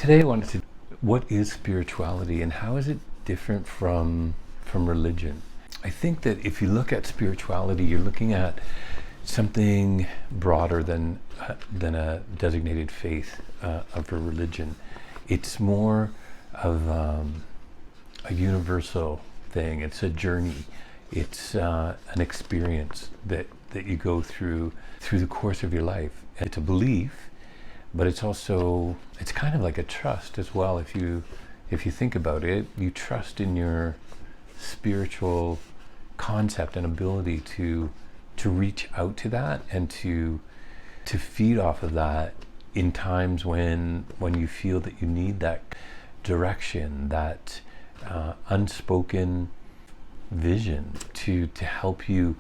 Today I wanted to, what is spirituality and how is it different from religion? I think that if you look at spirituality, you're looking at something broader than a designated faith of a religion. It's more of a universal thing. It's a journey. It's an experience that you go through the course of your life. It's a belief, but it's kind of like a trust as well. If you think about it, you trust in your spiritual concept and ability to reach out to that and to feed off of that in times when you feel that you need that direction, that unspoken vision to help you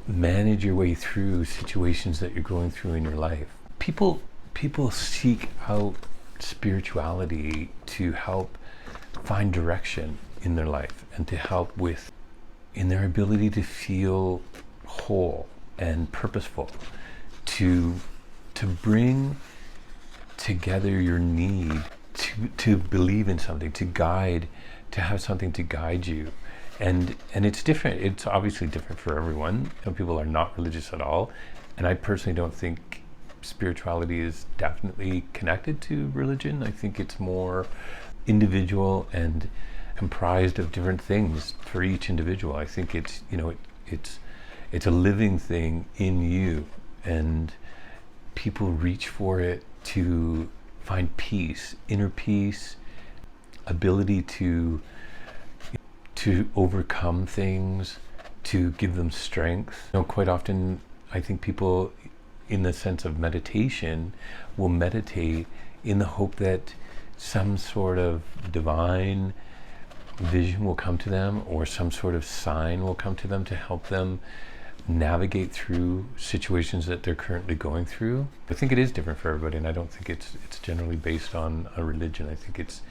manage your way through situations that you're going through in your life. People seek out spirituality to help find direction in their life and to help with in their ability to feel whole and purposeful, to bring together your need to believe in something, to have something to guide you. And it's different. It's obviously different for everyone. Some people are not religious at all. And I personally don't think spirituality is definitely connected to religion. I think it's more individual and comprised of different things for each individual. I think it's a living thing in you, and people reach for it to find peace, inner peace, ability to overcome things, to give them strength. Quite often I think people, in the sense of meditation, will meditate in the hope that some sort of divine vision will come to them, or some sort of sign will come to them to help them navigate through situations that they're currently going through. I think it is different for everybody, and I don't think it's generally based on a religion. I think it's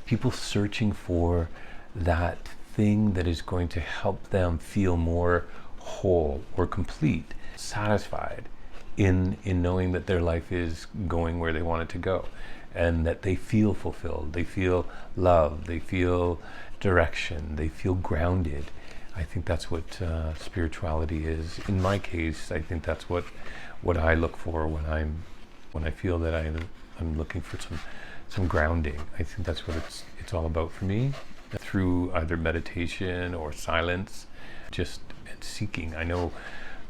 people searching for that thing that is going to help them feel more whole or complete, satisfied in knowing that their life is going where they want it to go, and that they feel fulfilled, they feel love, they feel direction, they feel grounded. I think that's what spirituality is. In my case, I think that's what I look for when I feel that I'm looking for some grounding. I think that's what it's all about for me, through either meditation or silence, just seeking. I know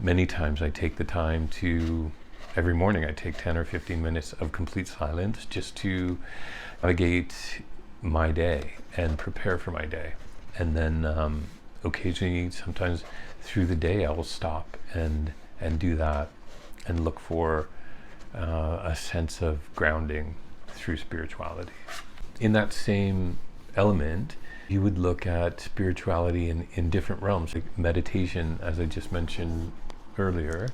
many times I take the time every morning I take 10 or 15 minutes of complete silence just to navigate my day and prepare for my day. And then occasionally, sometimes through the day, I will stop and do that and look for a sense of grounding through spirituality. In that same element, you would look at spirituality in different realms. Like meditation, as I just mentioned earlier,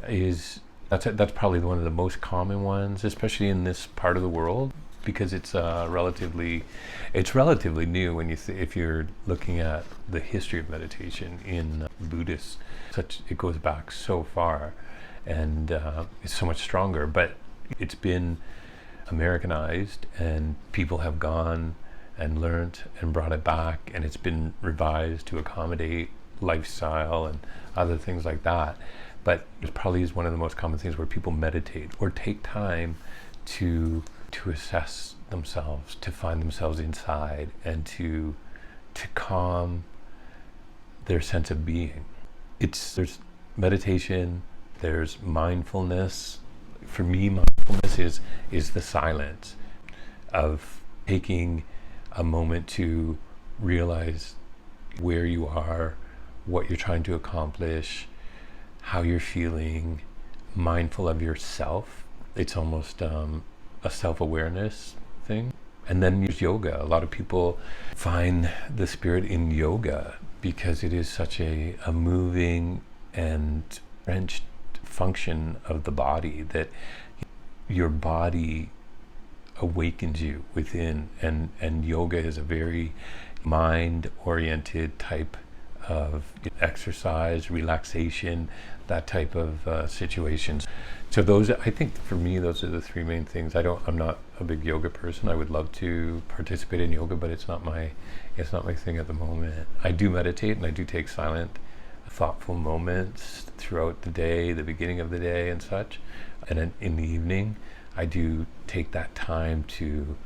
that's probably one of the most common ones, especially in this part of the world, because it's relatively new. When if you're looking at the history of meditation in Buddhist, it goes back so far, and it's so much stronger. But it's been Americanized, and people have gone and learned and brought it back, and it's been revised to accommodate lifestyle and other things like that. But it probably is one of the most common things where people meditate or take time to assess themselves, to find themselves inside, and to calm their sense of being. There's meditation, there's mindfulness. For me, mindfulness is the silence of taking a moment to realize where you are, what you're trying to accomplish, how you're feeling, mindful of yourself. It's almost a self-awareness thing. And then there's yoga. A lot of people find the spirit in yoga because it is such a moving and wrenched function of the body, that your body awakens you within, and yoga is a very mind-oriented type of exercise, relaxation, that type of situations. So those, I think for me, those are the three main things. I'm not a big yoga person. I would love to participate in yoga, but it's not my thing at the moment. I do meditate and I do take silent, thoughtful moments throughout the day, the beginning of the day and such. And then in the evening, I do take that time to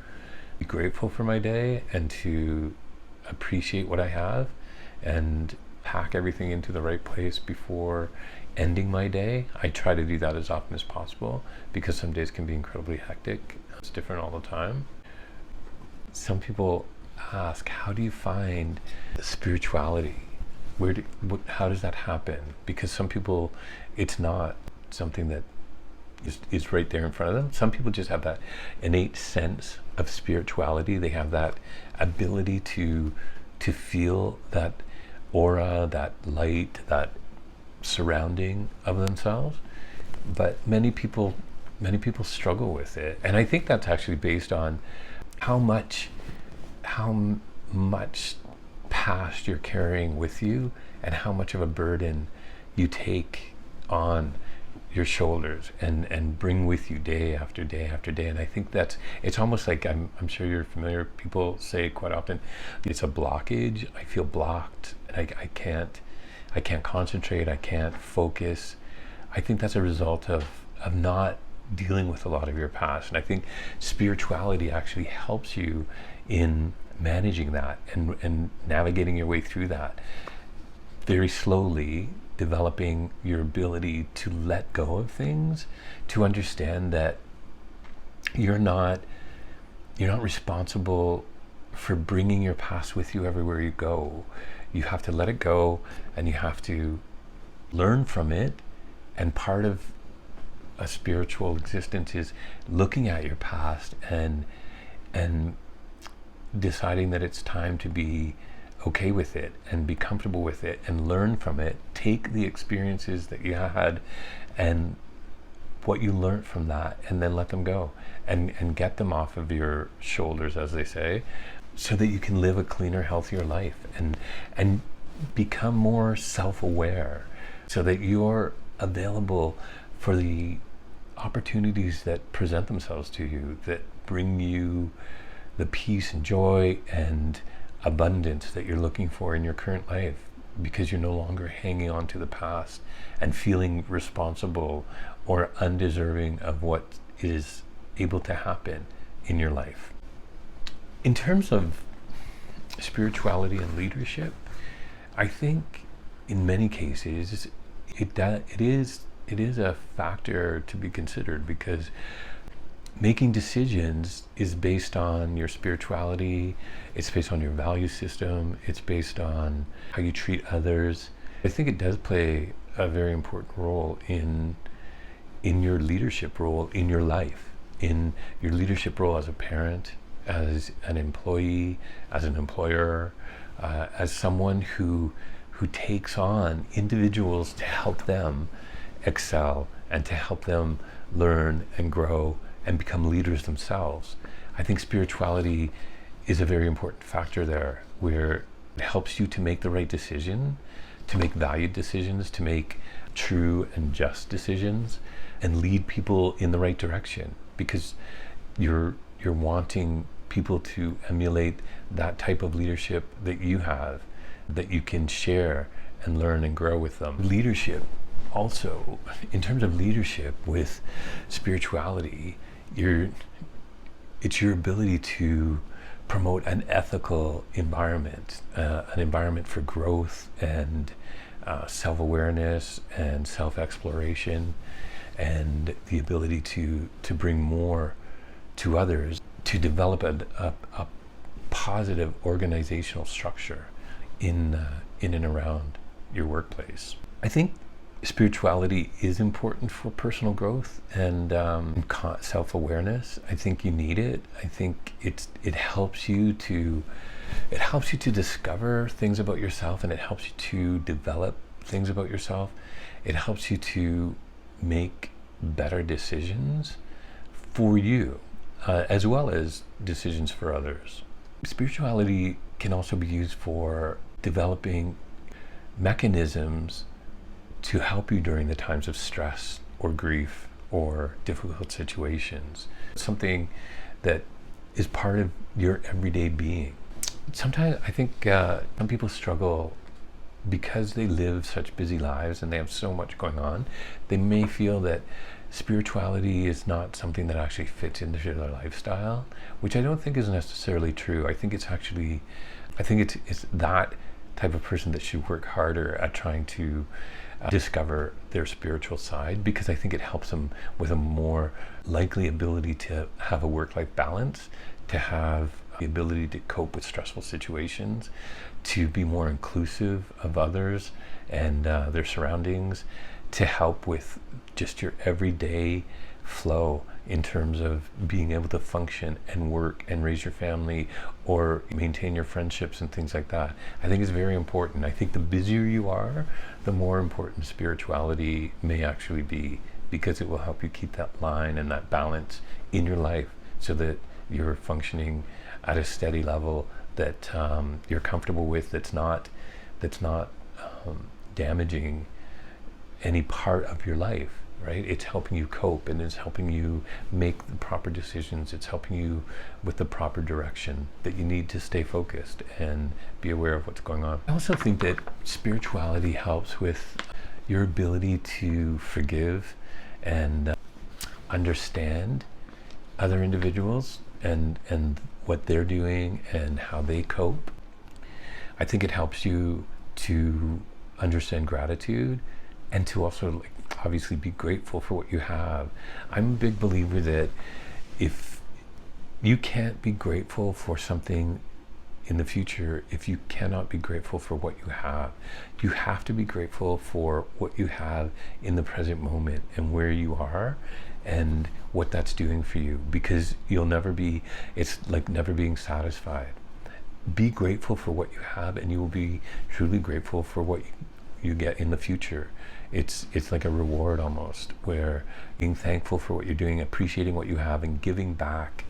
be grateful for my day and to appreciate what I have and pack everything into the right place before ending my day. I try to do that as often as possible because some days can be incredibly hectic. It's different all the time. Some people ask, how do you find spirituality? How does that happen? Because some people, it's not something that is right there in front of them. Some people just have that innate sense of spirituality. They have that ability to feel that aura, that light, that surrounding of themselves. But many people struggle with it, and I think that's actually based on how much past you're carrying with you and how much of a burden you take on your shoulders and bring with you day after day after day. And I think it's almost like, I'm sure you're familiar, people say quite often, it's a blockage. I feel blocked and I can't concentrate, I can't focus. I think that's a result of not dealing with a lot of your past. And I think spirituality actually helps you in managing that and navigating your way through that. Very slowly developing your ability to let go of things, to understand that you're not responsible for bringing your past with you everywhere you go. You have to let it go and you have to learn from it. And part of a spiritual existence is looking at your past and deciding that it's time to be okay with it and be comfortable with it and learn from it. Take the experiences that you had and what you learned from that, and then let them go and get them off of your shoulders, as they say, so that you can live a cleaner, healthier life and become more self-aware, so that you're available for the opportunities that present themselves to you, that bring you the peace and joy and abundance that you're looking for in your current life, because you're no longer hanging on to the past and feeling responsible or undeserving of what is able to happen in your life. In terms of spirituality and leadership, I think in many cases it is a factor to be considered, because making decisions is based on your spirituality, it's based on your value system, it's based on how you treat others. I think it does play a very important role in your leadership role in your life, in your leadership role as a parent, as an employee, as an employer, as someone who takes on individuals to help them excel and to help them learn and grow and become leaders themselves. I think spirituality is a very important factor there, where it helps you to make the right decision, to make valued decisions, to make true and just decisions, and lead people in the right direction, because you're wanting people to emulate that type of leadership that you have, that you can share and learn and grow with them. Leadership also, in terms of leadership with spirituality, it's your ability to promote an ethical environment, an environment for growth and self-awareness and self-exploration, and the ability to bring more to others, to develop a positive organizational structure in and around your workplace. I think spirituality is important for personal growth and self-awareness. I think you need it. I think it helps you to discover things about yourself, and it helps you to develop things about yourself. It helps you to make better decisions for you, as well as decisions for others. Spirituality can also be used for developing mechanisms to help you during the times of stress or grief or difficult situations. Something that is part of your everyday being. Sometimes I think some people struggle because they live such busy lives and they have so much going on. They may feel that spirituality is not something that actually fits into their lifestyle, which I don't think is necessarily true. I think it's that type of person that should work harder at trying to discover their spiritual side, because I think it helps them with a more likely ability to have a work-life balance, to have the ability to cope with stressful situations, to be more inclusive of others and their surroundings, to help with just your everyday flow in terms of being able to function and work and raise your family or maintain your friendships and things like that. I think it's very important. I think the busier you are, the more important spirituality may actually be, because it will help you keep that line and that balance in your life so that you're functioning at a steady level that you're comfortable with, that's not damaging any part of your life, right? It's helping you cope, and it's helping you make the proper decisions. It's helping you with the proper direction that you need to stay focused and be aware of what's going on. I also think that spirituality helps with your ability to forgive and understand other individuals and what they're doing and how they cope. I think it helps you to understand gratitude and to also obviously be grateful for what you have. I'm a big believer that if you can't be grateful for something in the future, if you cannot be grateful for what you have to be grateful for what you have in the present moment and where you are and what that's doing for you, because it's like never being satisfied. Be grateful for what you have, and you will be truly grateful for what you get in the future. It's like a reward almost, where being thankful for what you're doing, appreciating what you have, and giving back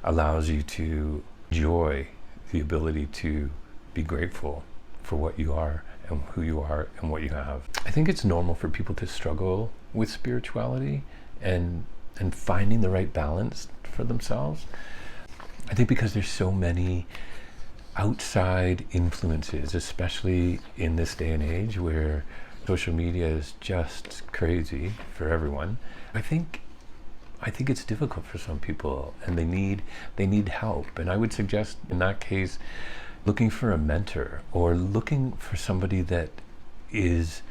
allows you to enjoy the ability to be grateful for what you are and who you are and what you have. I think it's normal for people to struggle with spirituality and finding the right balance for themselves. I think because there's so many outside influences, especially in this day and age where social media is just crazy for everyone. I think it's difficult for some people, and they need help. And I would suggest in that case looking for a mentor, or looking for somebody that is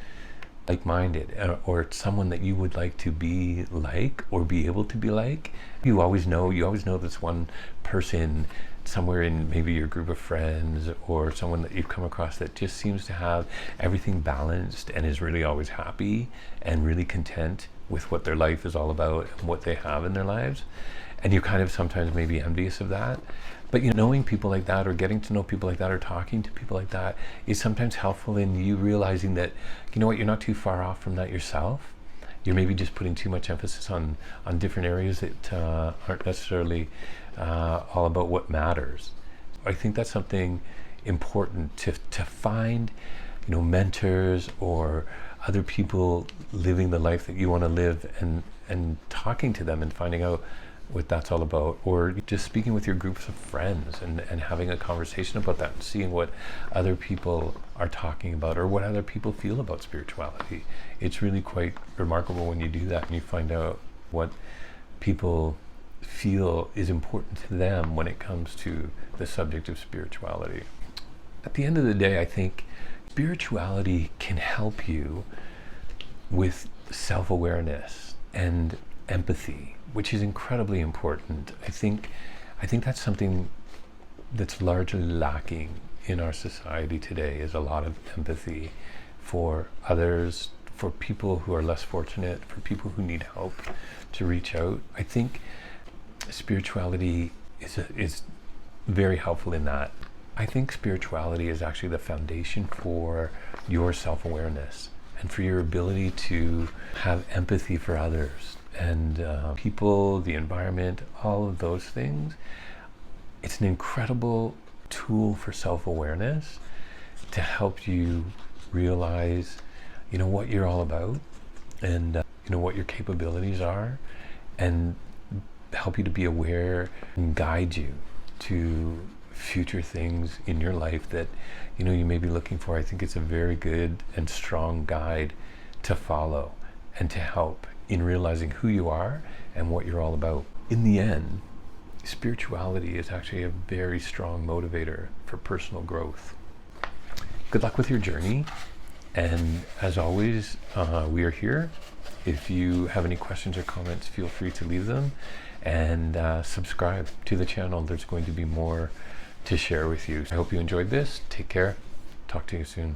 like-minded, or someone that you would like to be like or be able to be like. You always know this one person somewhere in maybe your group of friends, or someone that you've come across that just seems to have everything balanced and is really always happy and really content with what their life is all about and what they have in their lives. And you kind of sometimes maybe envious of that. But knowing people like that, or getting to know people like that, or talking to people like that is sometimes helpful in you realizing that, you're not too far off from that yourself. You're maybe just putting too much emphasis on different areas that aren't necessarily all about what matters. I think that's something important to find, mentors or other people living the life that you want to live, and talking to them and finding out what that's all about, or just speaking with your groups of friends and having a conversation about that and seeing what other people are talking about or what other people feel about spirituality. It's really quite remarkable when you do that and you find out what people feel is important to them when it comes to the subject of spirituality. At the end of the day, I think spirituality can help you with self-awareness and empathy, which is incredibly important. I think that's something that's largely lacking in our society today, is a lot of empathy for others, for people who are less fortunate, for people who need help, to reach out. I think spirituality is very helpful in that. I think spirituality is actually the foundation for your self-awareness and for your ability to have empathy for others and people, the environment, all of those things. It's an incredible tool for self-awareness to help you realize, what you're all about, and what your capabilities are, and help you to be aware and guide you to future things in your life that you may be looking for. I think it's a very good and strong guide to follow and to help in realizing who you are and what you're all about. In the end, spirituality is actually a very strong motivator for personal growth. Good luck with your journey, and as always, we are here. If you have any questions or comments, feel free to leave them, and subscribe to the channel. There's going to be more to share with you. I hope you enjoyed this. Take care. Talk to you soon.